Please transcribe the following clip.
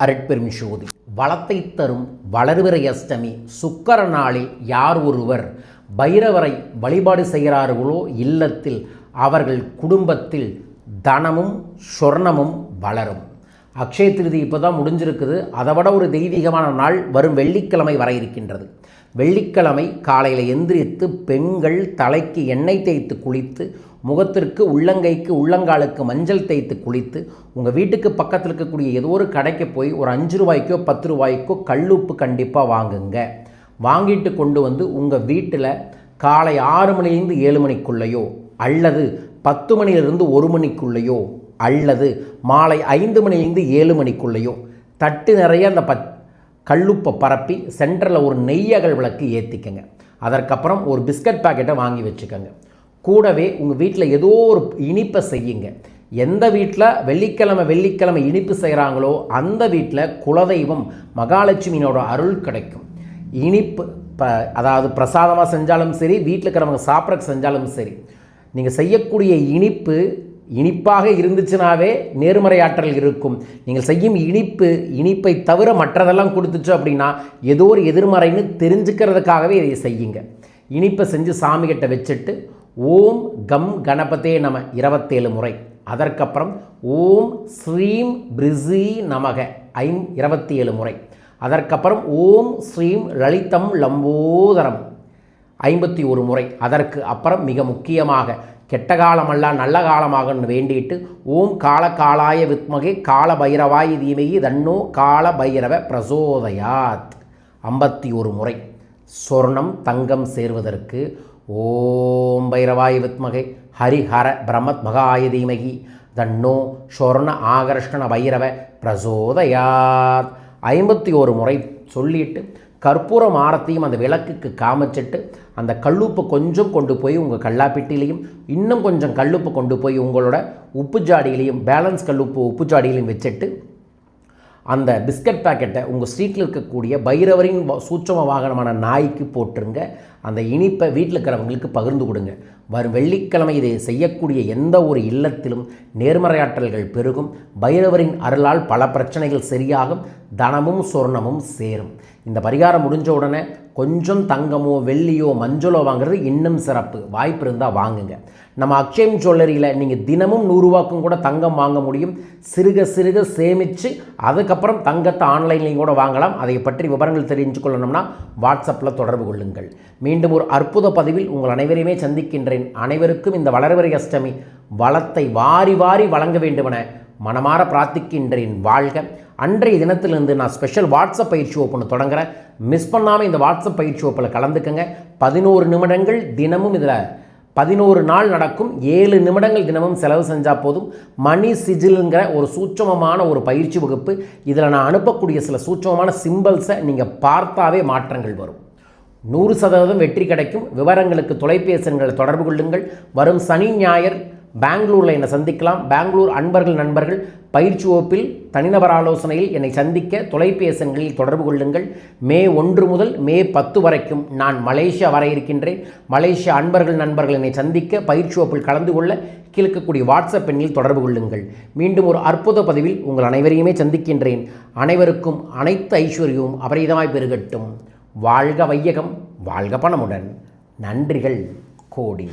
அருட்பெரும் ஜோதி வளத்தை தரும் வளர்பிறை அஷ்டமி சுக்கிர நாளில் யார் ஒருவர் பைரவரை வழிபாடு செய்கிறார்களோ இல்லத்தில் அவர்கள் குடும்பத்தில் தனமும் சொர்ணமும் வளரும். அக்ஷய திருதி இப்போ தான் முடிஞ்சிருக்குது. அதை விட ஒரு தெய்வீகமான நாள் வரும் வெள்ளிக்கிழமை வர இருக்கின்றது. வெள்ளிக்கிழமை காலையில் எந்திரித்து பெண்கள் தலைக்கு எண்ணெய் தேய்த்து குளித்து, முகத்திற்கு உள்ளங்கைக்கு உள்ளங்காலுக்கு மஞ்சள் தேய்த்து குளித்து, உங்கள் வீட்டுக்கு பக்கத்தில் இருக்கக்கூடிய ஏதோ ஒரு கடைக்கு போய் ஒரு 5 ரூபாய்க்கோ 10 ரூபாய்க்கோ கல்லுப்பு கண்டிப்பாக வாங்குங்க. வாங்கிட்டு கொண்டு வந்து உங்கள் வீட்டில் காலை 6 மணிலேருந்து 7 மணிக்குள்ளேயோ அல்லது 10 மணிலிருந்து 1 மணிக்குள்ளேயோ அல்லது மாலை 5 மணிலேருந்து 7 மணிக்குள்ளேயோ தட்டு நிறைய அந்த கல்லுப்பை பரப்பி சென்டரில் ஒரு நெய்யகல் விளக்கு ஏற்றிக்கங்க. அதற்கப்புறம் ஒரு பிஸ்கட் பாக்கெட்டை வாங்கி வச்சுக்கோங்க. கூடவே உங்கள் வீட்டில் ஏதோ ஒரு இனிப்பை செய்யுங்க. எந்த வீட்டில் வெள்ளிக்கிழமை இனிப்பு செய்கிறாங்களோ அந்த வீட்டில் குலதெய்வம் மகாலட்சுமியினோட அருள் கிடைக்கும். இனிப்பு அதாவது பிரசாதமாக செஞ்சாலும் சரி, வீட்டில் இருக்கிறவங்க சாப்பிட்றதுக்கு செஞ்சாலும் சரி, நீங்கள் செய்யக்கூடிய இனிப்பாக இருந்துச்சுனாவே நேர்மறை ஆற்றல் இருக்கும். நீங்கள் செய்யும் இனிப்பை தவிர மற்றதெல்லாம் கொடுத்துச்சு அப்படின்னா ஏதோ ஒரு எதிர்மறைன்னு தெரிஞ்சுக்கிறதுக்காகவே இதை செய்யுங்க. இனிப்பை செஞ்சு சாமிகிட்ட வச்சுட்டு ஓம் கம் கணபதே நம 27 முறை, அதற்கப்புறம் ஓம் ஸ்ரீம் பிரிசி நமக 27 முறை, அதற்கப்புறம் ஓம் ஸ்ரீம் லலிதம் லம்போதரம் 51 முறை, அதற்கு அப்புறம் மிக முக்கியமாக கெட்ட காலமல்ல நல்ல காலமாகன்னு வேண்டிட்டு ஓம் காலகாலாய வித்மகே கால பைரவாய் தீமகி தன்னோ கால பைரவ பிரசோதயாத் 51 முறை. சொர்ணம் தங்கம் சேர்வதற்கு ஓம் பைரவாய வித்மகே ஹரிஹர பிரமத் மகாய தீமகி தன்னோ சொர்ண ஆகர்ஷ்ண பைரவ பிரசோதயாத் 51 முறை சொல்லிட்டு கற்பூரம் ஆரத்தையும் அந்த விளக்குக்கு காமிச்சிட்டு அந்த கல்லுப்பை கொஞ்சம் கொண்டு போய் உங்கள் கல்லாப்பெட்டிலையும் இன்னும் கொஞ்சம் கல்லுப்பை கொண்டு போய் உங்களோட உப்பு ஜாடியிலையும் பேலன்ஸ் கல்லுப்பு உப்பு ஜாடியிலையும் வச்சுட்டு அந்த பிஸ்கட் பாக்கெட்டை உங்கள் ஸ்ட்ரீட்டில் இருக்கக்கூடிய பைரவரின் சூட்சம வாகனமான நாய்க்கு போட்டுருங்க. அந்த இனிப்பை வீட்டில் இருக்கிறவங்களுக்கு பகிர்ந்து கொடுங்க. வரும் வெள்ளிக்கிழமை இதை செய்யக்கூடிய எந்த ஒரு இல்லத்திலும் நேர்மறையாற்றல்கள் பெருகும். பைரவரின் அருளால் பல பிரச்சனைகள் சரியாகும். தனமும் சொர்ணமும் சேரும். இந்த பரிகாரம் முடிஞ்ச உடனே கொஞ்சம் தங்கமோ வெள்ளியோ மஞ்சளோ வாங்குறது இன்னும் சிறப்பு. வாய்ப்பு இருந்தால் வாங்குங்க. நம்ம அக்ஷயம் ஜுவல்லரியில் நீங்கள் தினமும் 100 ரூபாய்க்கும் கூட தங்கம் வாங்க முடியும். சிறுக சிறுக சேமித்து அதுக்கப்புறம் தங்கத்தை ஆன்லைன்லையும் கூட வாங்கலாம். அதை பற்றி விவரங்கள் தெரிஞ்சு கொள்ளணும்னா வாட்ஸ்அப்பில் தொடர்பு கொள்ளுங்கள். மீண்டும் ஒரு அற்புத பதிவில் உங்கள் அனைவரையுமே சந்திக்கின்றேன். அனைவருக்கும் இந்த வளர்பிறை அஷ்டமி வளத்தை வாரி வாரி வழங்க வேண்டுமென மனமாற பிரார்த்திக்கின்றேன். வாழ்க. அன்றைய தினத்திலிருந்து நான் ஸ்பெஷல் வாட்ஸ்அப் பயிற்சி வகுப்பு தொடங்குகிறேன். மிஸ் பண்ணாமல் இந்த வாட்ஸ்அப் பயிற்சி வகுப்பில் கலந்துக்கங்க. 11 நிமிடங்கள் தினமும் இதில் 11 நாள் நடக்கும். 7 நிமிடங்கள் தினமும் செலவு செஞ்சால் போதும். மணி சிஜிலுங்கிற ஒரு சூட்சமமான ஒரு பயிற்சி வகுப்பு. இதில் நான் அனுப்பக்கூடிய சில சூட்சமமான சிம்பிள்ஸை நீங்கள் பார்த்தாவே மாற்றங்கள் வரும். 100% வெற்றி கிடைக்கும். விவரங்களுக்கு தொலைபேசி எண்களை தொடர்பு கொள்ளுங்கள். வரும் சனி ஞாயிறு பெங்களூரில் என்னை சந்திக்கலாம். பெங்களூர் அன்பர்கள் நண்பர்கள் பயிற்சி வகுப்பில் தனிநபர் ஆலோசனையில் என்னை சந்திக்க தொலைபேசி எண்களில் தொடர்பு கொள்ளுங்கள். மே 1 முதல் மே 10 வரைக்கும் நான் மலேசியா வர இருக்கின்றேன். மலேசியா அன்பர்கள் நண்பர்கள் என்னை சந்திக்க பயிற்சி வகுப்பில் கலந்து கொள்ள கீழ்க்கக்கூடிய வாட்ஸ்அப் எண்ணில் தொடர்பு கொள்ளுங்கள். மீண்டும் ஒரு அற்புத பதிவில் உங்கள் அனைவரையுமே சந்திக்கின்றேன். அனைவருக்கும் அனைத்து ஐஸ்வர்யமும் அபரிதமாய் பெருகட்டும். வாழ்க வையகம், வாழ்க பணமுடன். நன்றிகள் கோடி.